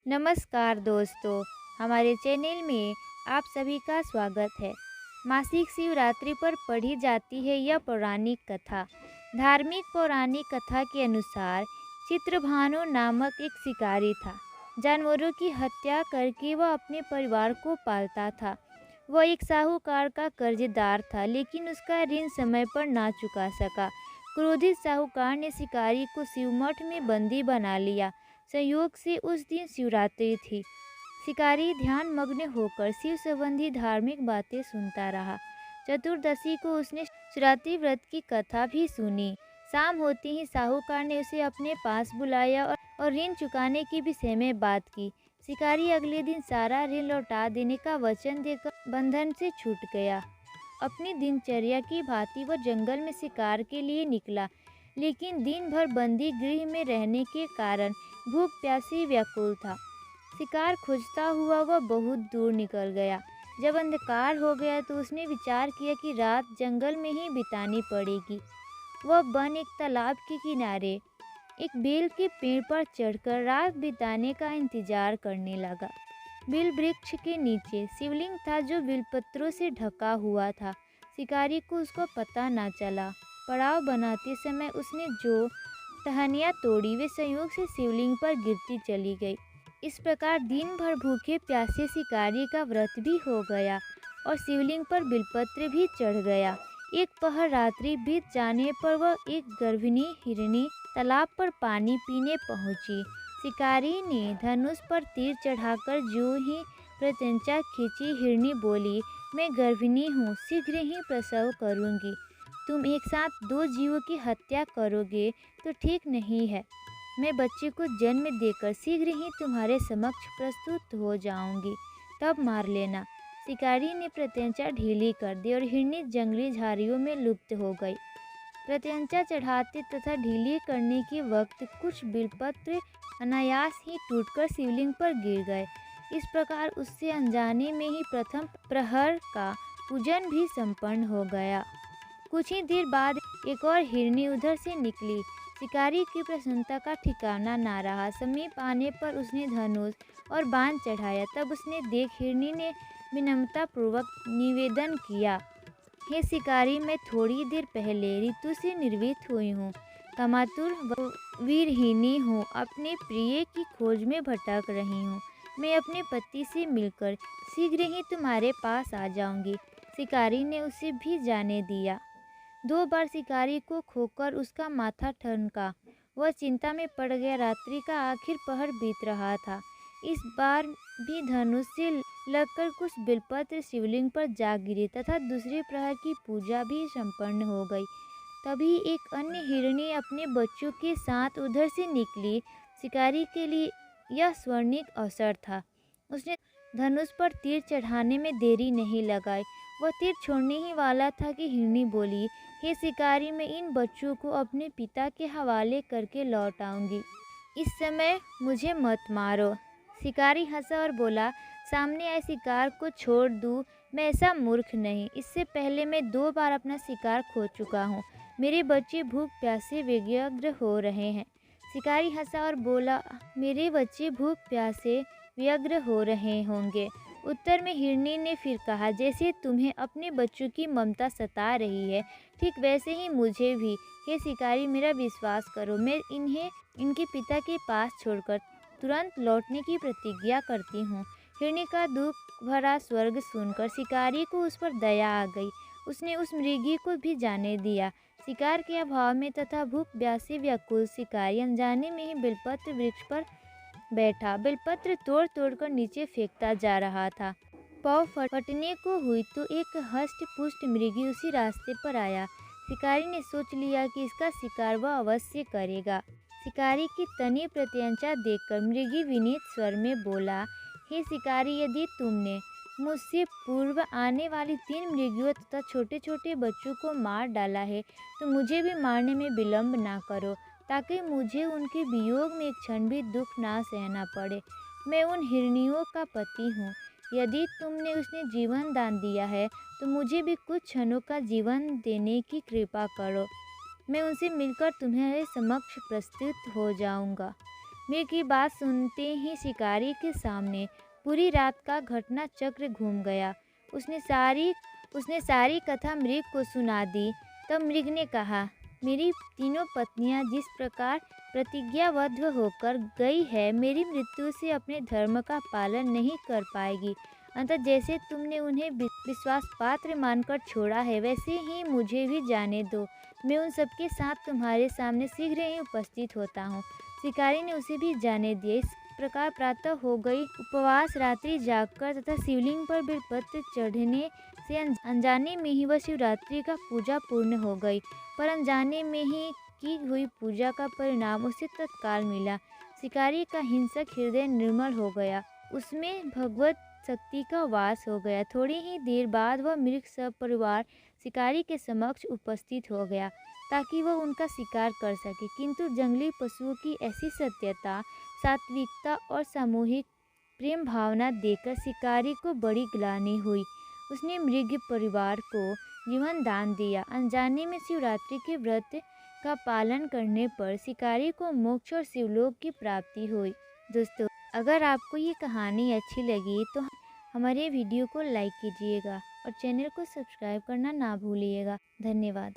नमस्कार दोस्तों, हमारे चैनल में आप सभी का स्वागत है। मासिक शिवरात्रि पर पढ़ी जाती है यह पौराणिक कथा। धार्मिक पौराणिक कथा के अनुसार चित्रभानु नामक एक शिकारी था। जानवरों की हत्या करके वह अपने परिवार को पालता था। वह एक साहूकार का कर्जदार था, लेकिन उसका ऋण समय पर ना चुका सका। क्रोधित साहूकार ने शिकारी को शिवमठ में बंदी बना लिया। संयोग से उस दिन शिवरात्रि थी। शिकारी ध्यान मग्न होकर शिव संबंधी धार्मिक बातें सुनता रहा। चतुर्दशी को उसने शिवरात्रि व्रत की कथा भी सुनी। शाम होते ही साहूकार ने उसे अपने पास बुलाया और ऋण चुकाने के विषय में बात की। शिकारी अगले दिन सारा ऋण लौटा देने का वचन देकर बंधन से छूट गया। अपनी दिनचर्या की भांति वह जंगल में शिकार के लिए निकला, लेकिन दिन भर बंदी गृह में रहने के कारण भूख प्यासी व्याकुल था। शिकार खोजता हुआ वह बहुत दूर निकल गया। जब अंधकार हो गया तो उसने विचार किया कि रात जंगल में ही बितानी पड़ेगी। वह बन एक तालाब के किनारे एक बेल के पेड़ पर चढ़कर रात बिताने का इंतजार करने लगा। बेल वृक्ष के नीचे शिवलिंग था जो बिलपत्रों से ढका हुआ था। शिकारी को उसका पता न चला। पड़ाव बनाते समय उसने जो टहनियाँ तोड़ी वे संयोग से शिवलिंग पर गिरती चली गई। इस प्रकार दिन भर भूखे प्यासे शिकारी का व्रत भी हो गया और शिवलिंग पर बिलपत्र भी चढ़ गया। एक पहर रात्रि बीत जाने पर वह एक गर्भिणी हिरनी तालाब पर पानी पीने पहुंची। शिकारी ने धनुष पर तीर चढ़ाकर जो ही प्रत्यंचा खींची, हिरनी बोली, मैं गर्भिणी हूँ, शीघ्र ही प्रसव करूँगी। तुम एक साथ दो जीवों की हत्या करोगे तो ठीक नहीं है। मैं बच्चे को जन्म देकर शीघ्र ही तुम्हारे समक्ष प्रस्तुत हो जाऊंगी, तब मार लेना। शिकारी ने प्रत्यंचा ढीली कर दी और हिरनी जंगली झाड़ियों में लुप्त हो गई। प्रत्यंचा चढ़ाते तथा ढीली करने के वक्त कुछ बिलपत्र अनायास ही टूटकर शिवलिंग पर गिर गए। इस प्रकार उससे अनजाने में ही प्रथम प्रहर का पूजन भी संपन्न हो गया। कुछ ही देर बाद एक और हिरनी उधर से निकली। शिकारी की प्रसन्नता का ठिकाना ना रहा। समीप आने पर उसने धनुष और बाण चढ़ाया। तब उसने देख हिरनी ने विनम्रता पूर्वक निवेदन किया, हे शिकारी, मैं थोड़ी देर पहले ऋतु से निर्वित हुई हूँ। कामातुर वीरहिनी हूँ, अपने प्रिय की खोज में भटक रही हूँ। मैं अपने पति से मिलकर शीघ्र ही तुम्हारे पास आ जाऊंगी। शिकारी ने उसे भी जाने दिया। 2 बार शिकारी को खोकर उसका माथा ठनका। वह चिंता में पड़ गया। रात्रि का आखिर पहर बीत रहा था। इस बार भी धनुष से लगकर कुछ बिलपत्र शिवलिंग पर जा गिरे तथा दूसरे प्रहर की पूजा भी संपन्न हो गई। तभी एक अन्य हिरणी अपने बच्चों के साथ उधर से निकली। शिकारी के लिए यह स्वर्णिक अवसर था। उसने धनुष पर तीर चढ़ाने में देरी नहीं लगाई। वह तीर छोड़ने ही वाला था कि हिरनी बोली, हे शिकारी, मैं इन बच्चों को अपने पिता के हवाले करके लौट आऊंगी। इस समय मुझे मत मारो। शिकारी हंसा और बोला, सामने आए शिकार को छोड़ दूँ? मैं ऐसा मूर्ख नहीं। इससे पहले मैं 2 बार अपना शिकार खो चुका हूँ। मेरे बच्चे भूख प्यासे व्यग्र हो रहे हैं। शिकारी हंसा और बोला, मेरे बच्चे भूख प्यासे व्यग्र हो रहे होंगे। उत्तर में हिरनी ने फिर कहा, जैसे तुम्हें अपने बच्चों की ममता सता रही है, ठीक वैसे ही मुझे भी। हे शिकारी, मेरा विश्वास करो, मैं इन्हें इनके पिता के पास छोड़कर तुरंत लौटने की प्रतिज्ञा करती हूँ। हिरनी का दुख भरा स्वर्ग सुनकर शिकारी को उस पर दया आ गई। उसने उस मृगी को भी जाने दिया। शिकार के अभाव में तथा भूख प्यासे व्याकुल शिकारी अनजाने में ही बेलपत्र वृक्ष पर बैठा। बेलपत्र तोड़ तोड़ कर नीचे फेंकता जा रहा था। पाँव फटने को हुई तो एक हष्ट पुष्ट मृगी उसी रास्ते पर आया। शिकारी ने सोच लिया कि इसका शिकार वह अवश्य करेगा। शिकारी की तनी प्रत्यंचा देखकर मृगी विनीत स्वर में बोला, हे शिकारी, यदि तुमने मुझसे पूर्व आने वाली 3 मृगियों तथा छोटे छोटे बच्चों को मार डाला है तो मुझे भी मारने में विलम्ब ना करो, ताकि मुझे उनके वियोग में एक क्षण भी दुख ना सहना पड़े। मैं उन हिरनियों का पति हूँ। यदि तुमने उसने जीवन दान दिया है तो मुझे भी कुछ क्षणों का जीवन देने की कृपा करो। मैं उनसे मिलकर तुम्हारे समक्ष प्रस्तुत हो जाऊंगा। मृग की बात सुनते ही शिकारी के सामने पूरी रात का घटना चक्र घूम गया। उसने सारी कथा मृग को सुना दी। तब मृग ने कहा, मेरी तीनों पत्नियां जिस प्रकार प्रतिज्ञाबद्ध होकर गई है, मेरी मृत्यु से अपने धर्म का पालन नहीं कर पाएगी। अतः जैसे तुमने उन्हें विश्वास पात्र मानकर छोड़ा है, वैसे ही मुझे भी जाने दो। मैं उन सबके साथ तुम्हारे सामने शीघ्र ही उपस्थित होता हूँ। शिकारी ने उसे भी जाने दिया। इस प्रकार प्रातः हो गई। उपवास रात्रि जागकर तथा शिवलिंग पर बेलपत्र चढ़ने से अनजाने में ही वह शिवरात्रि का पूजा पूर्ण हो गई। पर अनजाने में ही की हुई पूजा का परिणाम उसे तत्काल मिला। शिकारी का हिंसक हृदय निर्मल हो गया, उसमें भगवत शक्ति का वास हो गया। थोड़ी ही देर बाद वह मृग सपरिवार शिकारी के समक्ष उपस्थित हो गया ताकि वह उनका शिकार कर सके। किंतु जंगली पशुओं की ऐसी सत्यता, सात्विकता और सामूहिक प्रेम भावना देखकर शिकारी को बड़ी ग्लानि हुई। उसने मृग परिवार को जीवन दान दिया। अनजाने में शिवरात्रि के व्रत का पालन करने पर शिकारी को मोक्ष और शिवलोक की प्राप्ति हुई। दोस्तों, अगर आपको ये कहानी अच्छी लगी तो हमारे वीडियो को लाइक कीजिएगा और चैनल को सब्सक्राइब करना ना भूलिएगा। धन्यवाद।